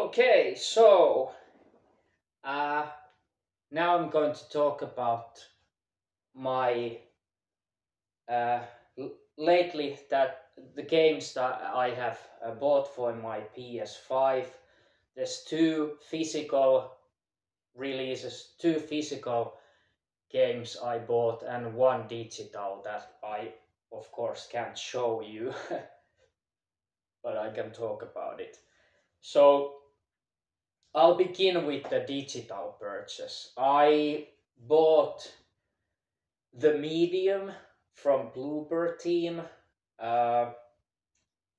Okay, so uh, now I'm going to talk about my uh, lately that the games that I have bought for my PS5. There's two physical releases, two physical games I bought, and one digital that I, of course, can't show you, but I can talk about it. So I'll begin with the digital purchase. I bought the Medium from Bloober Team, uh,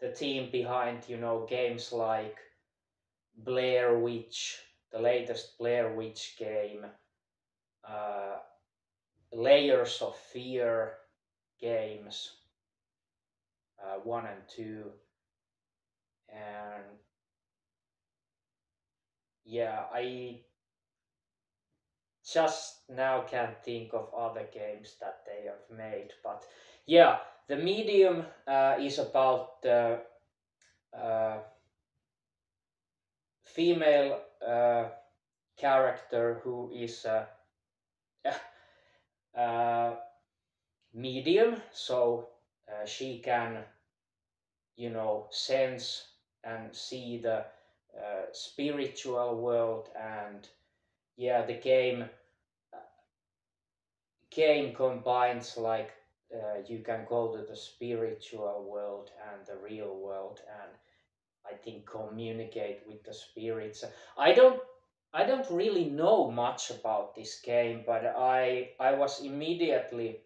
the team behind, games like Blair Witch, the latest Blair Witch game, uh, Layers of Fear games, 1 and 2, and yeah, I just now can't think of other games that they have made, but yeah, the Medium is about the female character who is uh, medium, so she can, sense and see the spiritual world, and yeah, the game combines like you can go to the spiritual world and the real world, and I think communicate with the spirits. I don't I don't really know much about this game, but I was immediately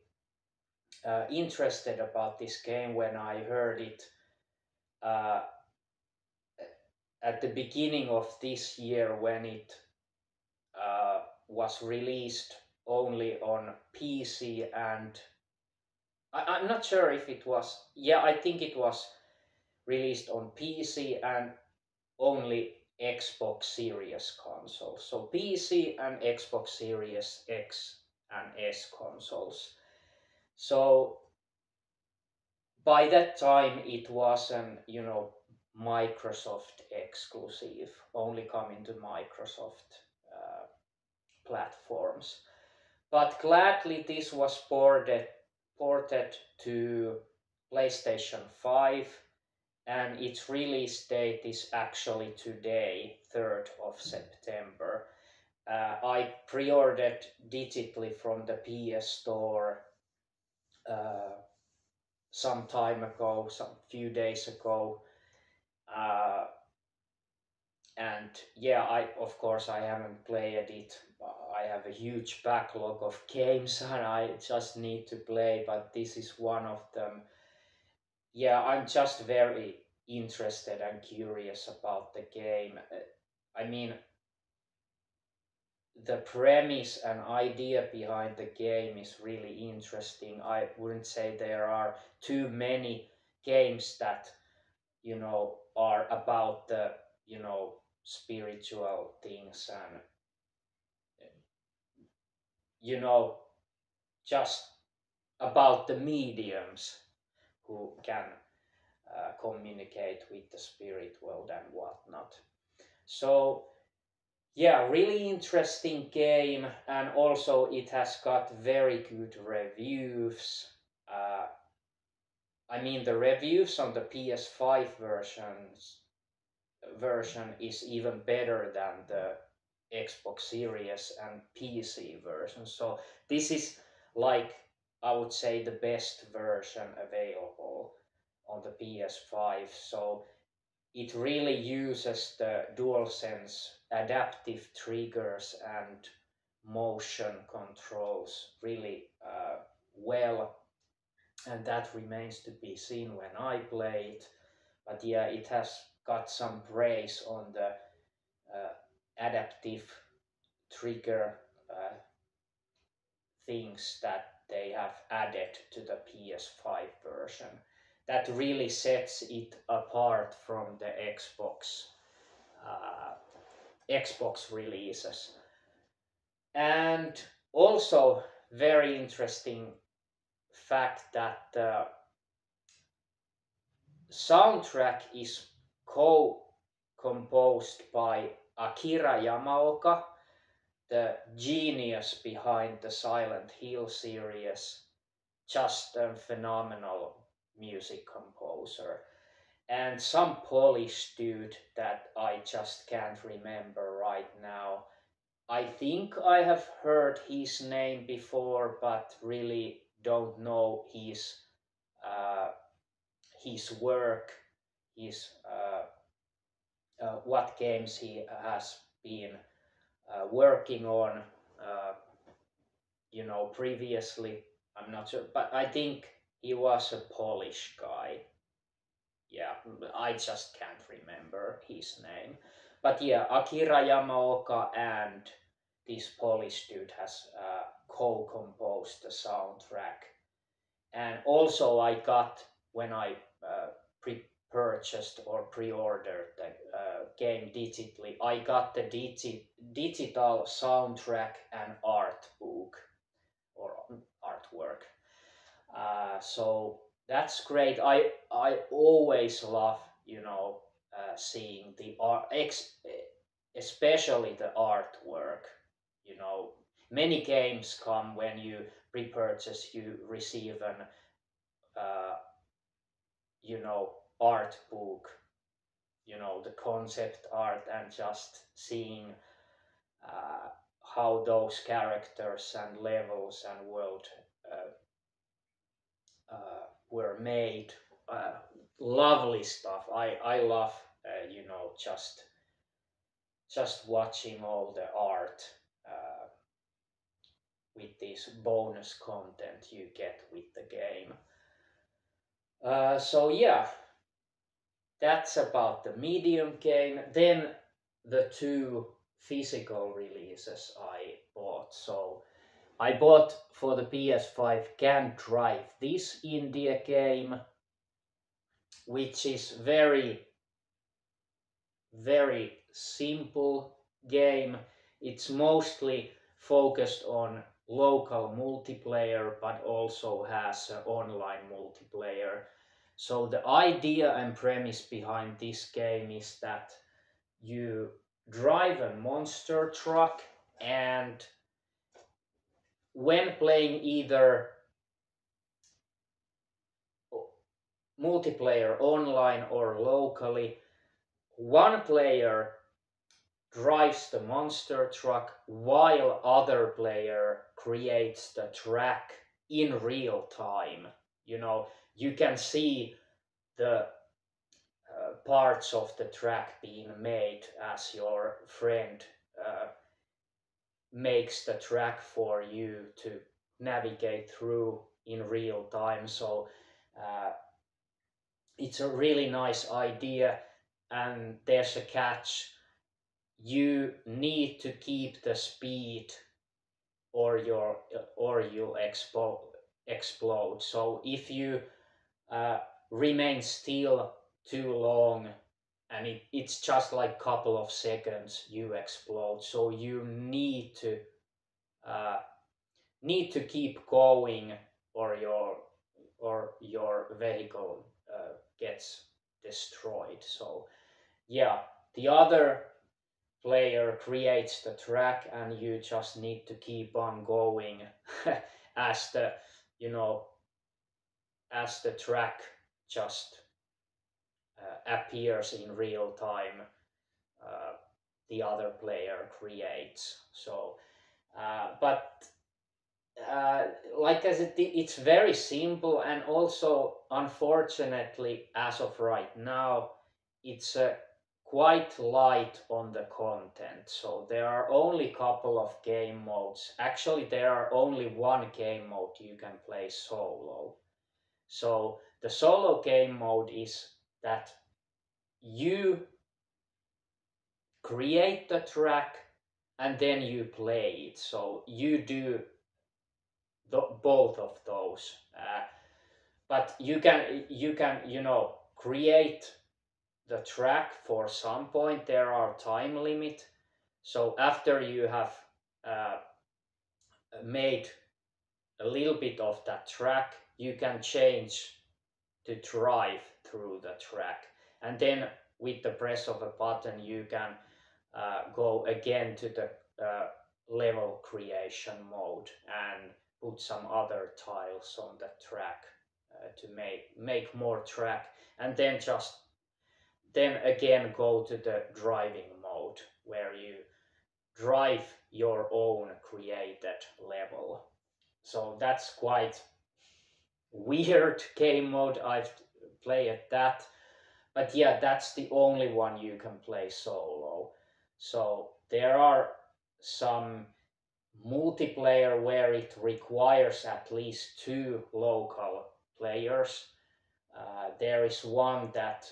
interested about this game when I heard it uh, at the beginning of this year when it was released only on PC, and I'm not sure if it was, yeah, I think it was released on PC and only Xbox Series consoles. So PC and Xbox Series X and S consoles. So by that time it was an, Microsoft exclusive, only coming to Microsoft platforms. But gladly this was ported to PlayStation 5, and its release date is actually today, 3rd of September. I pre-ordered digitally from the PS Store uh, some time ago, some few days ago, uh, and yeah, I haven't played it. I have a huge backlog of games, and I just need to play. But this is one of them. Yeah, I'm just very interested and curious about the game. I mean, the premise and idea behind the game is really interesting. I wouldn't say there are too many games that, are about the, spiritual things and, you know, just about the mediums who can communicate with the spirit world and whatnot. So yeah, really interesting game, and also it has got very good reviews. Uh, I mean, the reviews on the PS5 version is even better than the Xbox Series and PC version. So this is like, I would say, the best version available on the PS5. So it really uses the DualSense adaptive triggers and motion controls really well, and that remains to be seen when I play it. But yeah, it has got some praise on the adaptive trigger things that they have added to the PS5 version. That really sets it apart from the uh, Xbox releases. And also very interesting fact that the soundtrack is composed by Akira Yamaoka, the genius behind the Silent Hill series, just a phenomenal music composer. And some Polish dude that I just can't remember right now. I think I have heard his name before, but really don't know uh, his work, his what games he has been working on, uh, previously. I'm not sure, but I think he was a Polish guy. Yeah, I just can't remember his name. But yeah, Akira Yamaoka and this Polish dude has co-composed the soundtrack. And also I got, when I purchased or pre-ordered the game digitally, I got the digital soundtrack and art book or artwork. So that's great. I always love seeing the art, especially the artwork. You know, many games come when you pre-purchase, you receive an uh, art book, the concept art, and just seeing uh, how those characters and levels and world were made. uh, Lovely stuff. I love just watching all the art with this bonus content you get with the game. So yeah, that's about the medium game. Then the two physical releases I bought. So I bought for the PS5 Can't Drive This India game, which is very, very simple game. It's mostly focused on local multiplayer, but also has online multiplayer. So the idea and premise behind this game is that you drive a monster truck, and when playing either multiplayer online or locally, one player drives the monster truck while other player creates the track in real time. You can see the parts of the track being made as your friend makes the track for you to navigate through in real time. So uh, it's a really nice idea, and there's a catch. You need to keep the speed or you'll explode. So if you remain still too long, and it's just like a couple of seconds, you explode. So you uh, need to keep going, or your vehicle gets destroyed. So yeah, the other player creates the track, and you just need to keep on going as the as the track just appears in real time. uh, the other player creates. So but uh, like I said, it's very simple, and also unfortunately as of right now it's quite light on the content. So there are only a couple of game modes. Actually, there are only one game mode you can play solo. So the solo game mode is that you create the track and then you play it. So you do both of those. But you can create the track. For some point there are time limit. So after you have made a little bit of that track, you can change to drive through the track, and then with the press of a button you can go again to the level creation mode and put some other tiles on the track to make more track, and then again go to the driving mode where you drive your own created level. So that's quite weird game mode. I've played that, but yeah, that's the only one you can play solo. So there are some multiplayer where it requires at least 2 local players. There is one that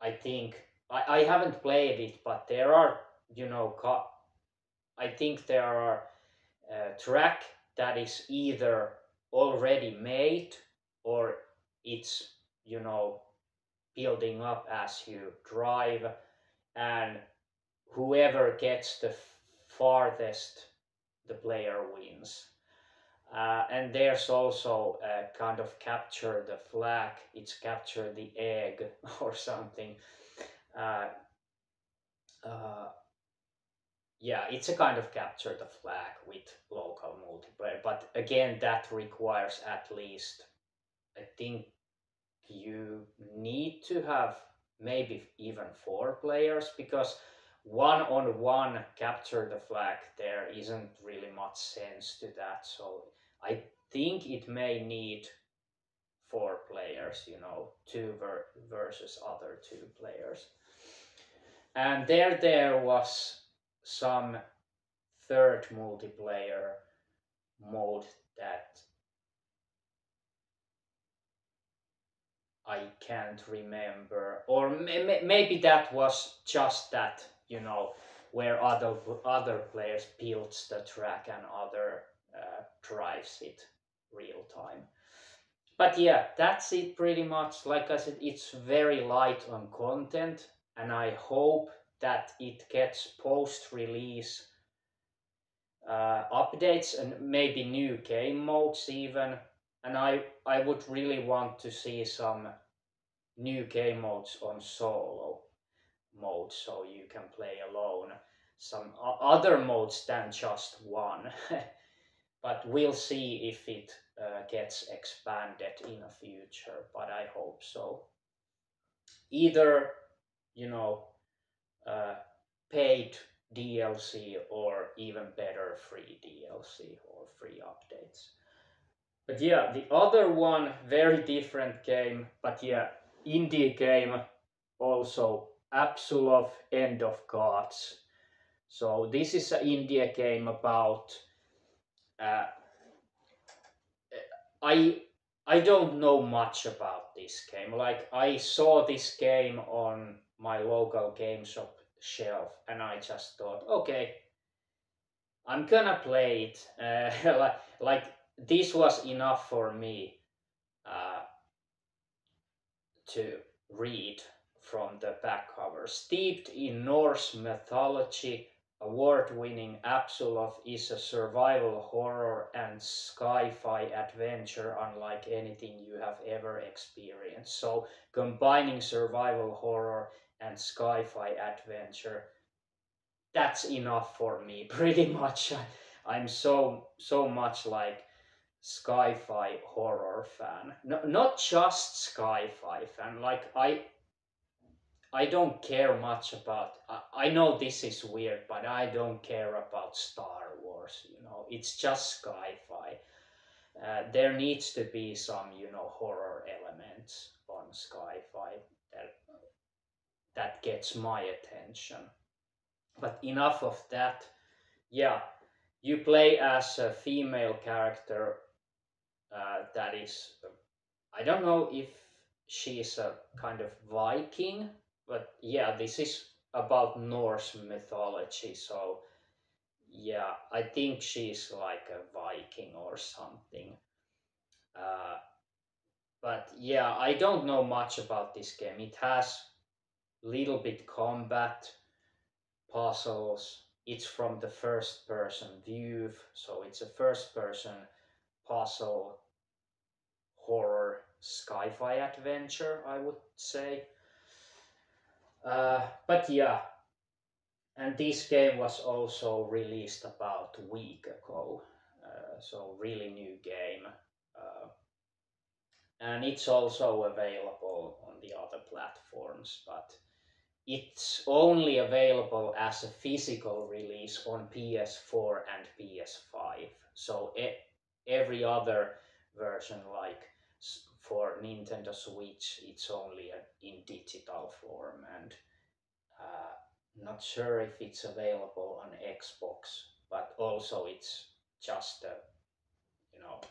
I think I haven't played it, but there are, you know, I think there are track that is either already made or it's, you know, building up as you drive, and whoever gets the farthest, the player wins. And there's also kind of capture the flag, it's capture the egg or something. Uh, uh, yeah, it's a kind of capture the flag with local multiplayer, but again, that requires at least, I think you need to have maybe even 4 players, because one-on-one capture the flag, there isn't really much sense to that. So I think it may need 4 players, you know, 2 versus other 2 players. And there was some third multiplayer mode that I can't remember, or maybe that was just that, you know, where other players builds the track and other drives it real time. But yeah, that's it pretty much. Like I said, it's very light on content, and I hope that it gets post-release updates and maybe new game modes even. And I would really want to see some new game modes on solo mode, so you can play alone. Some other modes than just one. But we'll see if it gets expanded in the future, but I hope so. Either, you know, paid DLC or even better free DLC or free updates. But yeah, the other one, very different game, but yeah, indie game also, Apsulov End of Gods. So this is an indie game about uh, I don't know much about this game. Like, I saw this game on my local game shop shelf and I just thought, okay, I'm gonna play it. Like this was enough for me to read from the back cover. Steeped in Norse mythology, award-winning Apsulov is a survival horror and sci-fi adventure unlike anything you have ever experienced. So combining survival horror and sci-fi adventure, that's enough for me pretty much. I'm so much like sci-fi horror fan. No, not just sci-fi fan. Like I don't care much about. I know this is weird, but I don't care about Star Wars. You know, it's just sci-fi. There needs to be some, you know, horror elements on sci-fi that gets my attention. But enough of that. Yeah, you play as a female character that is, I don't know if she's a kind of Viking, but yeah, this is about Norse mythology, so yeah, I think she's like a Viking or something. Uh, but yeah, I don't know much about this game. It has little bit combat, puzzles. It's from the first person view, so it's a first person puzzle horror sci-fi adventure, I would say. But yeah, and this game was also released about a week ago, so really new game. Uh, and it's also available on the other platforms, but it's only available as a physical release on PS4 and PS5. So every other version, like for Nintendo Switch, it's only in digital form, and not sure if it's available on Xbox, but also it's just a you know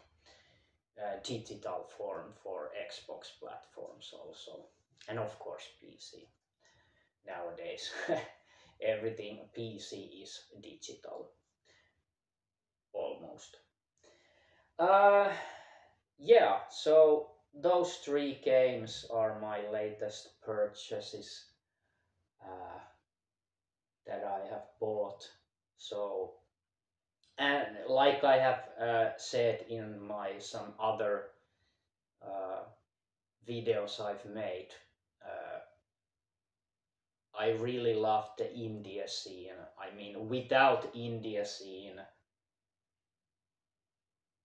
digital form for Xbox platforms also, and of course PC. Nowadays, everything PC is digital, almost. Uh, yeah, so those three games are my latest purchases uh, that I have bought. So, and like I have said in my some other uh, videos I've made, I really love the India scene. I mean, without India scene,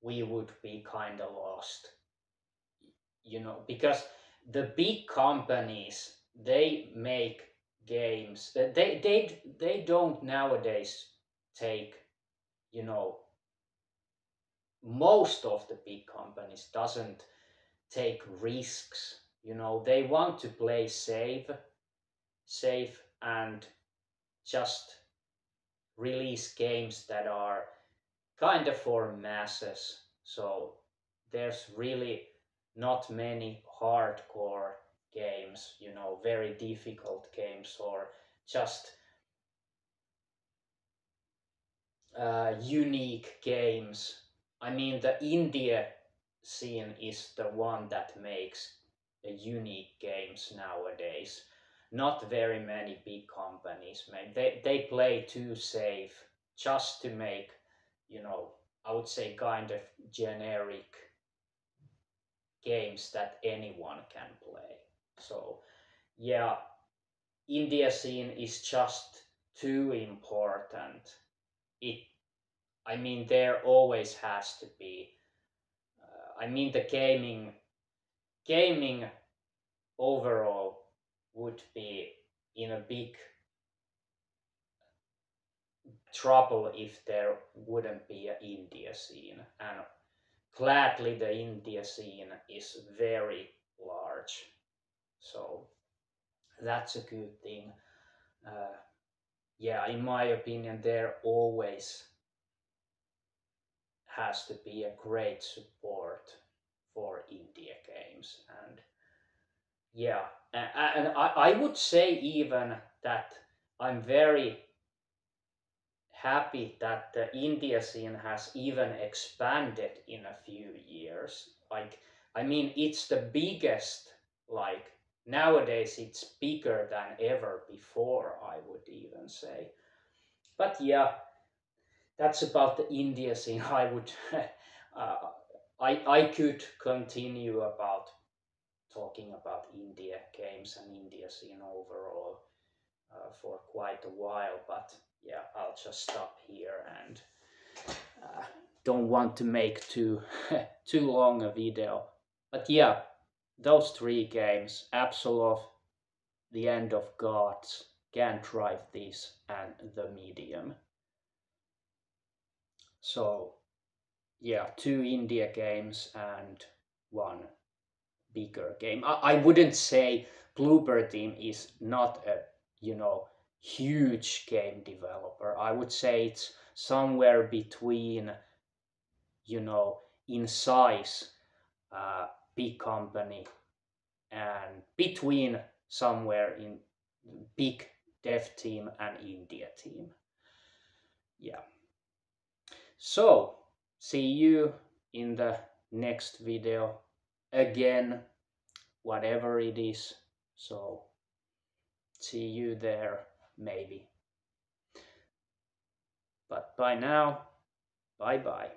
we would be kind of lost, because the big companies, they make games. They don't nowadays take, you know, most of the big companies doesn't take risks. They want to play safe and just release games that are kind of for masses. So there's really not many hardcore games, very difficult games, or just unique games. I mean, the India scene is the one that makes unique games nowadays. Not very many big companies make. They play too safe just to make, I would say kind of generic games that anyone can play. So yeah, India scene is just too important. It, I mean, there always has to be. I mean, the gaming overall would be in a big trouble if there wouldn't be an India scene. And gladly, the India scene is very large. So that's a good thing. Yeah, in my opinion, there always has to be a great support for India games. And yeah, and I would say even that I'm very happy that the India scene has even expanded in a few years. Like, I mean, it's the biggest, like, nowadays it's bigger than ever before, I would even say. But yeah, that's about the India scene. I would, I could continue about talking about India games and India scene overall for quite a while, but yeah, I'll just stop here and don't want to make too too long a video. But yeah, those three games: Apsulov, The End of Gods, Can't Drive This, and The Medium. So yeah, two India games and one bigger game. I wouldn't say Bloober Team is not a huge game developer. I would say it's somewhere between in size big company and between somewhere in big dev team and India team. Yeah. So see you in the next video again, whatever it is. So see you there, maybe. But by now, bye bye.